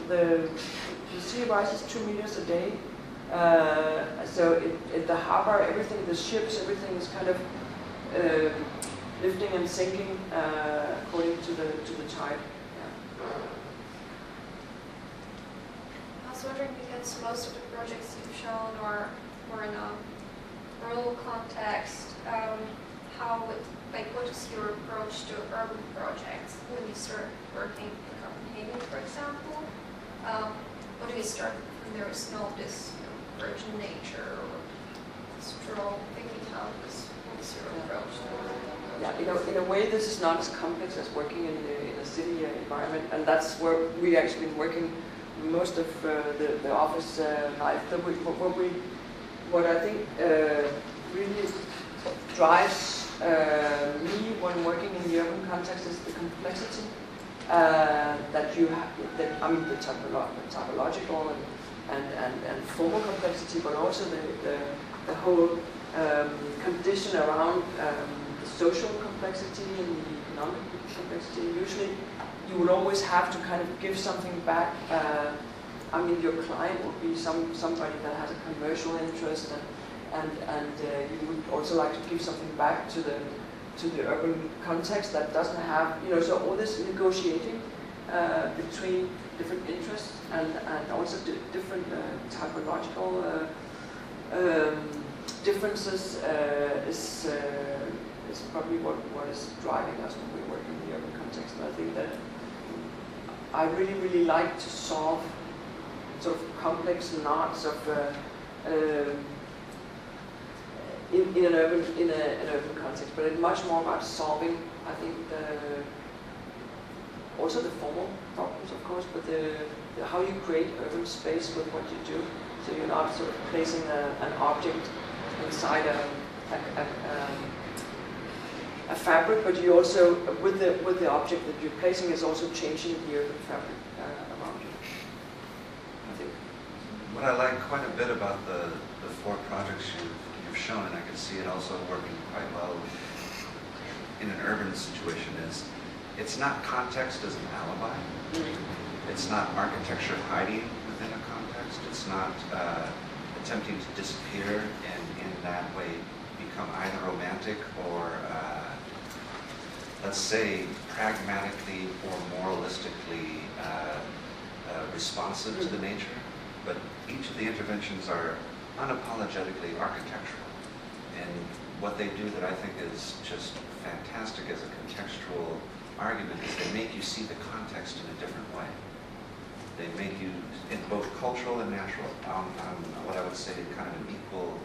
the sea rises 2 meters a day. So in the harbor, everything, the ships, everything is kind of lifting and sinking according to the tide. Yeah. I was wondering, because most of the projects you've shown are more in a rural context, what is your approach to urban projects when you start working in Copenhagen, for example? What do you start when there is no this virgin nature or strong thinking houses? What's your approach to it? Yeah, in a way, this is not as complex as working in a city environment, and that's where we actually been working most of the office life. What I think really drives me when working in the urban context is the complexity that you have. The typological and formal complexity, but also the whole condition around the social complexity and the economic complexity. Usually, you will always have to kind of give something back. Your client will be somebody that has a commercial interest, and you would also like to give something back to the urban context that doesn't have, so all this negotiating between different interests and also different typological differences is probably what is driving us when we work in the urban context. And I think that I really, really like to solve sort of complex knots of in an urban context, but it's much more about solving, I think, also the formal problems, of course, but how you create urban space with what you do. So you're not sort of placing an object inside a fabric, but you also, with the object that you're placing, is also changing the urban fabric around you. I think. What I like quite a bit about the 4 projects you've shown, and I can see it also working quite well in an urban situation, is it's not context as an alibi. Mm-hmm. It's not architecture hiding within a context. It's not attempting to disappear and in that way become either romantic or, let's say, pragmatically or moralistically responsive to the nature. But each of the interventions are unapologetically architectural. And what they do that I think is just fantastic as a contextual argument is they make you see the context in a different way. They make you, in both cultural and natural, on what I would say kind of an equal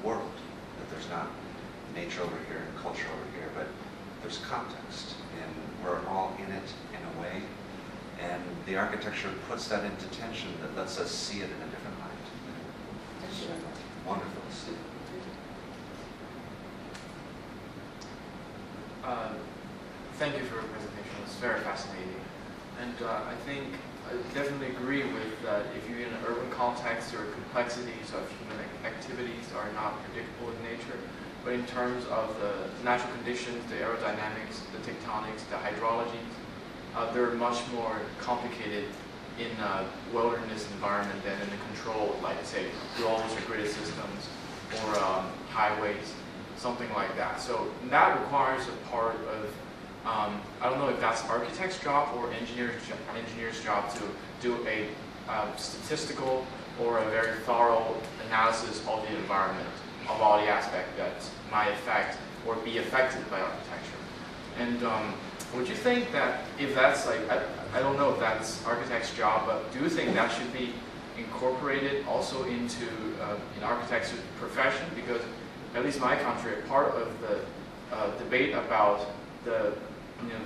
world. That there's not nature over here and culture over here, but there's context, and we're all in it in a way. And the architecture puts that into tension that lets us see it in a different light. Wonderful to see. Thank you for your presentation. It was very fascinating. And I think I definitely agree with that. If you're in an urban context, your complexities of human activities are not predictable in nature. But in terms of the natural conditions, the aerodynamics, the tectonics, the hydrology, they're much more complicated in a wilderness environment than in the controlled, like say, roads or gridded systems or highways, something like that. So that requires a part of, I don't know if that's architect's job or engineer's job to do a statistical or a very thorough analysis of the environment, of all the aspects that might affect or be affected by architecture. And would you think that if that's like, I don't know if that's architect's job, but do you think that should be incorporated also into an architect's profession? Because at least my country, a part of the debate about the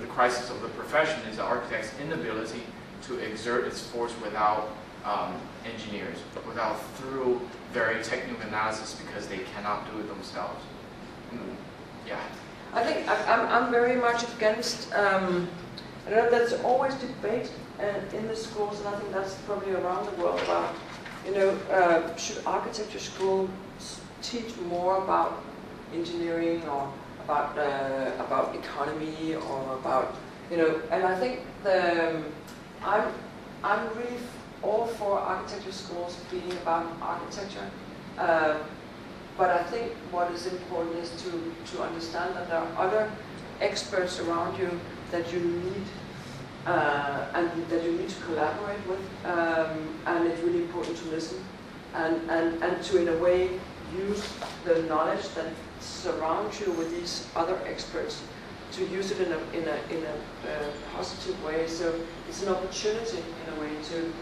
crisis of the profession is the architect's inability to exert its force without engineers, through very technical analysis, because they cannot do it themselves. Yeah. I think I'm very much against, I know there's always debate in the schools, and I think that's probably around the world about, should architecture schools teach more about engineering or about economy or about, and I think I'm really all for architecture schools being about architecture. But I think what is important is to understand that there are other experts around you that you need and that you need to collaborate with, and it's really important to listen and to, in a way, use the knowledge that surrounds you with these other experts, to use it in a positive way. So it's an opportunity, in a way, to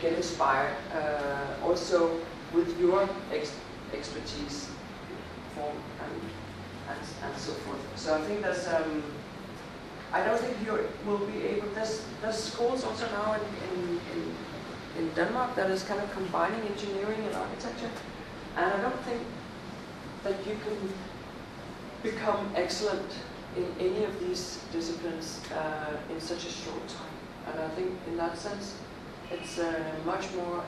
get inspired, also with your expertise, form, and so forth. So I think there's, I don't think you will be able, there's schools also now in Denmark that is kind of combining engineering and architecture, and I don't think that you can become excellent in any of these disciplines in such a short time. And I think in that sense, it's much more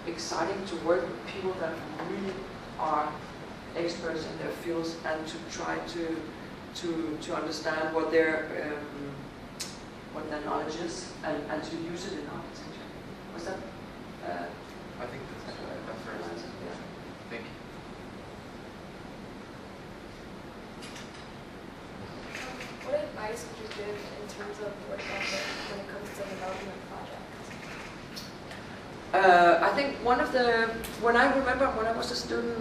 exciting to work with people that really are experts in their fields and to try to understand what their knowledge is and to use it in architecture. Was that? I think that's very nice. Yeah. Thank you. What advice would you give in terms of work ethic when it comes to developing a project? I think when I remember when I was a student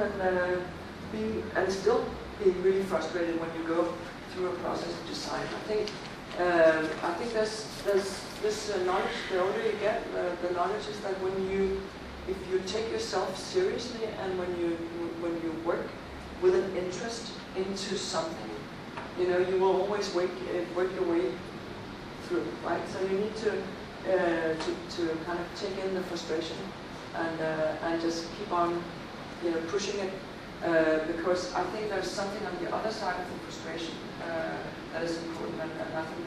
and still being really frustrated when you go through a process of design. I think there's this knowledge. The older you get, the knowledge is that if you take yourself seriously and when you work with an interest into something, you will always work your way through, right? So you need to kind of take in the frustration and just keep on, pushing it, because I think there's something on the other side of the frustration that is important, and I think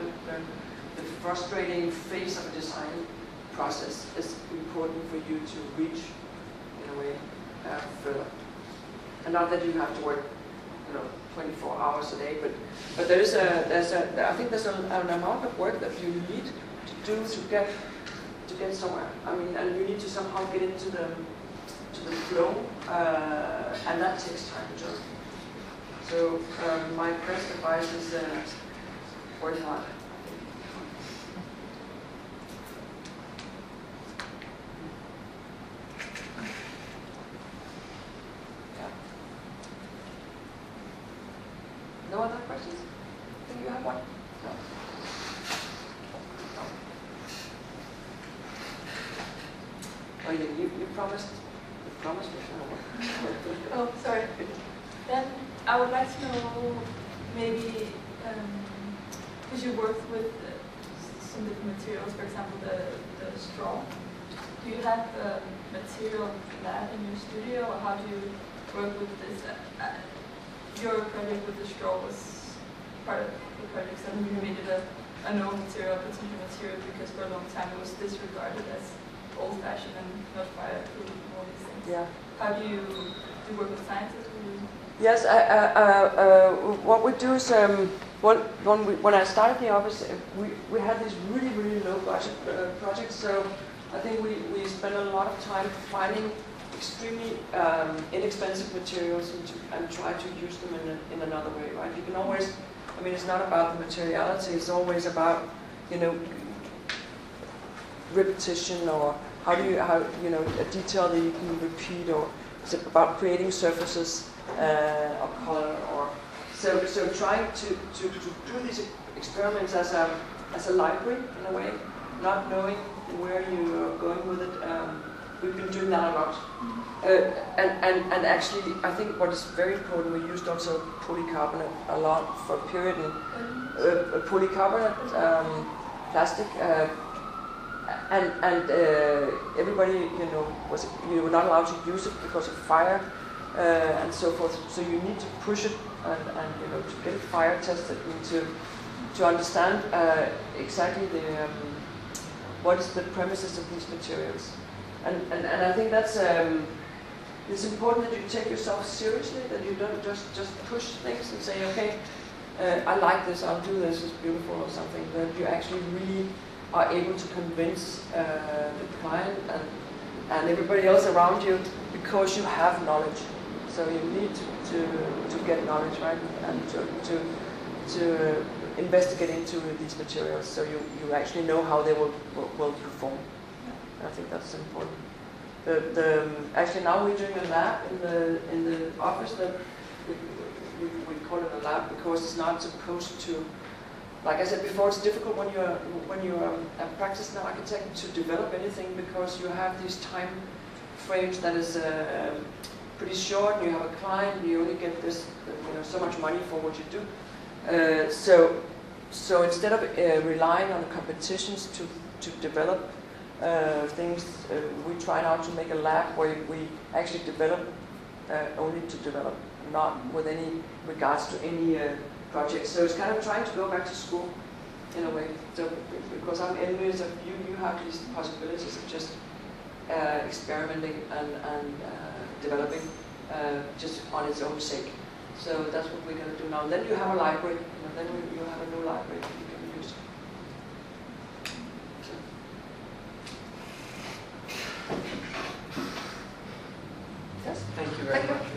the frustrating phase of a design process is important for you to reach, in a way, further. And not that you have to work, 24 hours a day, but I think there's an amount of work that you need to do to get somewhere. I mean, and you need to somehow get into the flow, and that takes time to do. So my best advice is work hard. No other questions? I think you have one? No. Oh, you promised me. Oh, sorry. Then I would like to know, maybe, because you worked with some different materials, for example, the straw. Do you have material for that in your studio, or how do you work with this? Your project with the straw was part of the project, and you made it a known material, a potential material, because for a long time it was disregarded as old-fashioned and not fireproof and all these things. Yeah. How do you work with scientists? Yes, what we do is when I started the office, we had these really low budget projects. So I think we spent a lot of time finding extremely inexpensive materials and try to use them in another way, right? You can always, I mean, it's not about the materiality. It's always about, you know, repetition, or how a detail that you can repeat, or it's about creating surfaces of color, or so trying to do these experiments as a library in a way, not knowing where you're going with it. We've been doing that a lot, and actually I think what is very important, we used also polycarbonate a lot for a period, and polycarbonate plastic. And everybody, you were not allowed to use it because of fire and so forth. So you need to push it and to get it fire tested, and to understand exactly what is the premises of these materials. And I think that's it's important that you take yourself seriously, that you don't just push things and say, okay, I like this, I'll do this, it's beautiful or something. That you actually really are able to convince the client and everybody else around you, because you have knowledge. So you need to get knowledge, right, and to investigate into these materials, so you actually know how they will perform. And I think that's important. Actually now we're doing a lab in the office that we call it a lab because it's not supposed to. Like I said before, it's difficult when you're a practicing architect to develop anything, because you have these time frames that is pretty short. You have a client, you only get this, so much money for what you do. So instead of relying on competitions to develop things, we try now to make a lab where we actually develop only to develop, not with any regards to any projects. So it's kind of trying to go back to school in a way. So because I'm envious of you have these possibilities of just experimenting and developing just on its own sake. So that's what we're going to do now. And then you have a library. Then you have a new library that you can use. So. Yes. Thank you very much.